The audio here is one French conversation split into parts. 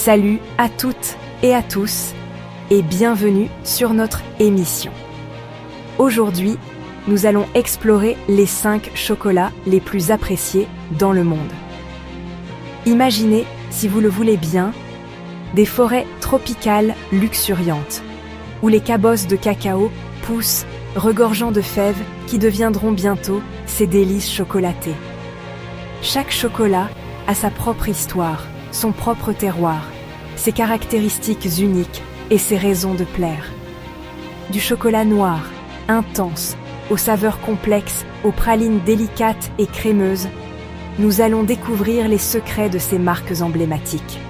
Salut à toutes et à tous et bienvenue sur notre émission. Aujourd'hui, nous allons explorer les 5 chocolats les plus appréciés dans le monde. Imaginez, si vous le voulez bien, des forêts tropicales luxuriantes, où les cabosses de cacao poussent, regorgeant de fèves qui deviendront bientôt ces délices chocolatées. Chaque chocolat a sa propre histoire, son propre terroir, ses caractéristiques uniques et ses raisons de plaire. Du chocolat noir, intense, aux saveurs complexes, aux pralines délicates et crémeuses, nous allons découvrir les secrets de ces marques emblématiques.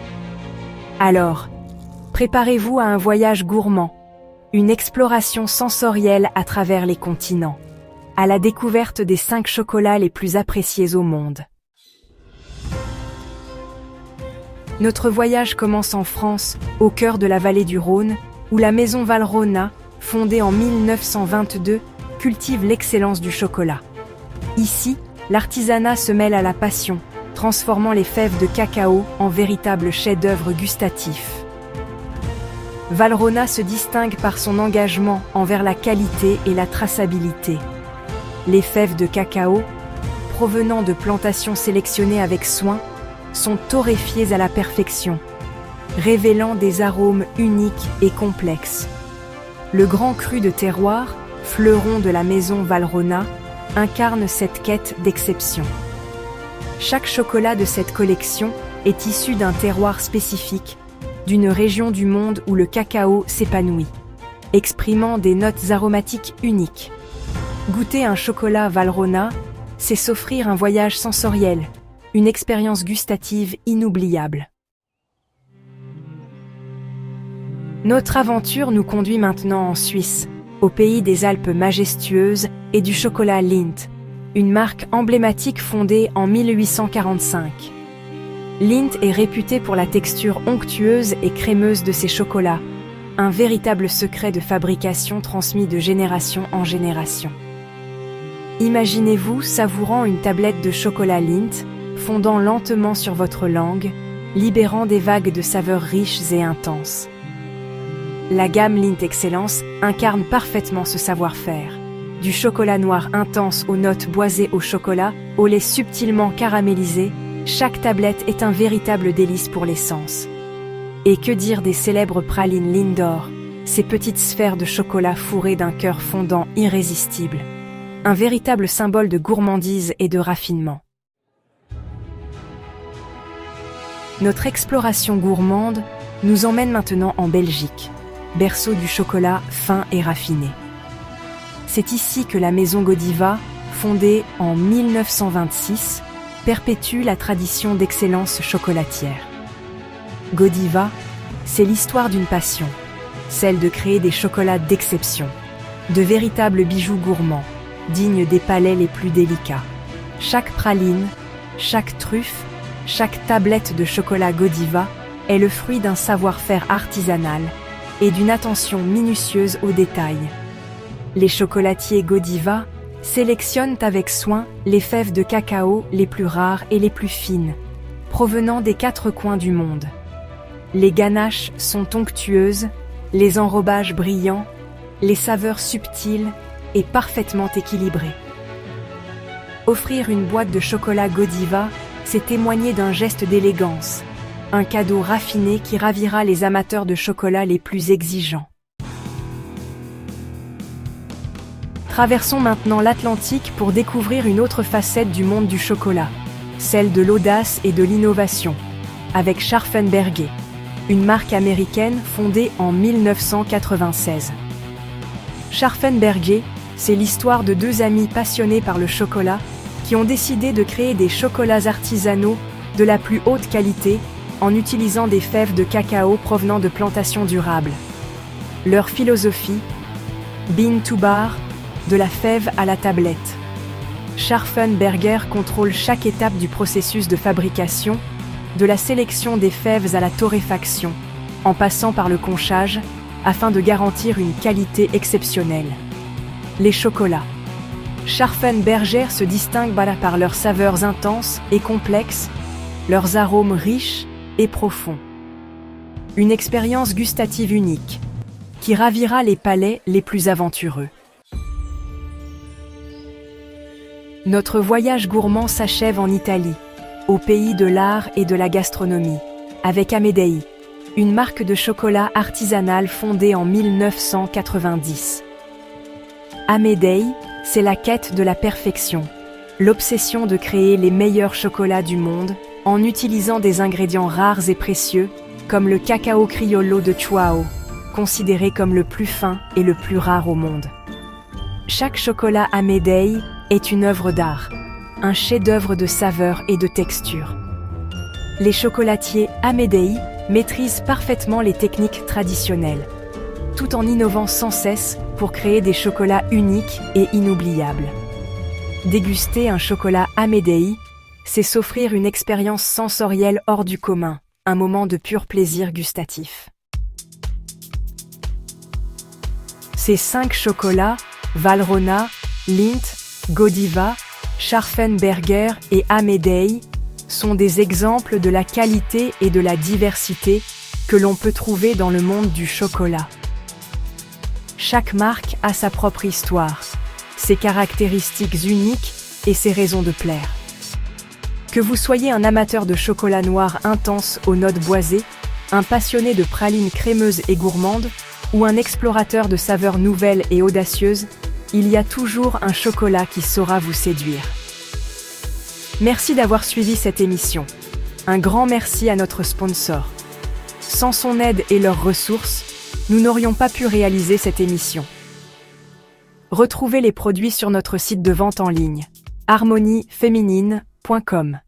Alors, préparez-vous à un voyage gourmand, une exploration sensorielle à travers les continents, à la découverte des 5 chocolats les plus appréciés au monde. Notre voyage commence en France, au cœur de la vallée du Rhône, où la maison Valrhona, fondée en 1922, cultive l'excellence du chocolat. Ici, l'artisanat se mêle à la passion, transformant les fèves de cacao en véritables chefs-d'œuvre gustatifs. Valrhona se distingue par son engagement envers la qualité et la traçabilité. Les fèves de cacao, provenant de plantations sélectionnées avec soin, sont torréfiées à la perfection, révélant des arômes uniques et complexes. Le grand cru de terroir, fleuron de la maison Valrhona, incarne cette quête d'exception. Chaque chocolat de cette collection est issu d'un terroir spécifique, d'une région du monde où le cacao s'épanouit, exprimant des notes aromatiques uniques. Goûter un chocolat Valrhona, c'est s'offrir un voyage sensoriel, une expérience gustative inoubliable. Notre aventure nous conduit maintenant en Suisse, au pays des Alpes majestueuses et du chocolat Lindt, une marque emblématique fondée en 1845. Lindt est réputé pour la texture onctueuse et crémeuse de ses chocolats, un véritable secret de fabrication transmis de génération en génération. Imaginez-vous savourant une tablette de chocolat Lindt, fondant lentement sur votre langue, libérant des vagues de saveurs riches et intenses. La gamme Lindt Excellence incarne parfaitement ce savoir-faire. Du chocolat noir intense aux notes boisées au chocolat, au lait subtilement caramélisé, chaque tablette est un véritable délice pour les sens. Et que dire des célèbres pralines Lindor, ces petites sphères de chocolat fourrées d'un cœur fondant irrésistible. Un véritable symbole de gourmandise et de raffinement. Notre exploration gourmande nous emmène maintenant en Belgique, berceau du chocolat fin et raffiné. C'est ici que la maison Godiva, fondée en 1926, perpétue la tradition d'excellence chocolatière. Godiva, c'est l'histoire d'une passion, celle de créer des chocolats d'exception, de véritables bijoux gourmands, dignes des palais les plus délicats. Chaque praline, chaque truffe, chaque tablette de chocolat Godiva est le fruit d'un savoir-faire artisanal et d'une attention minutieuse aux détails. Les chocolatiers Godiva sélectionnent avec soin les fèves de cacao les plus rares et les plus fines, provenant des 4 coins du monde. Les ganaches sont onctueuses, les enrobages brillants, les saveurs subtiles et parfaitement équilibrées. Offrir une boîte de chocolat Godiva, c'est témoigner d'un geste d'élégance, un cadeau raffiné qui ravira les amateurs de chocolat les plus exigeants. Traversons maintenant l'Atlantique pour découvrir une autre facette du monde du chocolat, celle de l'audace et de l'innovation, avec Scharfenberger, une marque américaine fondée en 1996. Scharfenberger, c'est l'histoire de 2 amis passionnés par le chocolat qui ont décidé de créer des chocolats artisanaux de la plus haute qualité en utilisant des fèves de cacao provenant de plantations durables. Leur philosophie, Bean to Bar, de la fève à la tablette. Scharfenberger contrôle chaque étape du processus de fabrication, de la sélection des fèves à la torréfaction, en passant par le conchage, afin de garantir une qualité exceptionnelle. Les chocolats. Scharfenberger se distingue par leurs saveurs intenses et complexes, leurs arômes riches et profonds. Une expérience gustative unique, qui ravira les palais les plus aventureux. Notre voyage gourmand s'achève en Italie, au pays de l'art et de la gastronomie, avec Amedei, une marque de chocolat artisanal fondée en 1990. Amedei, c'est la quête de la perfection, l'obsession de créer les meilleurs chocolats du monde en utilisant des ingrédients rares et précieux, comme le cacao criollo de Chuao, considéré comme le plus fin et le plus rare au monde. Chaque chocolat Amedei est une œuvre d'art, un chef-d'œuvre de saveur et de texture. Les chocolatiers Amedei maîtrisent parfaitement les techniques traditionnelles, tout en innovant sans cesse pour créer des chocolats uniques et inoubliables. Déguster un chocolat Amedei, c'est s'offrir une expérience sensorielle hors du commun, un moment de pur plaisir gustatif. Ces 5 chocolats, Valrhona, Lindt, Godiva, Scharfenberger et Amedei, sont des exemples de la qualité et de la diversité que l'on peut trouver dans le monde du chocolat. Chaque marque a sa propre histoire, ses caractéristiques uniques et ses raisons de plaire. Que vous soyez un amateur de chocolat noir intense aux notes boisées, un passionné de pralines crémeuses et gourmandes, ou un explorateur de saveurs nouvelles et audacieuses, il y a toujours un chocolat qui saura vous séduire. Merci d'avoir suivi cette émission. Un grand merci à notre sponsor. Sans son aide et leurs ressources, nous n'aurions pas pu réaliser cette émission. Retrouvez les produits sur notre site de vente en ligne, harmonieféminine.com.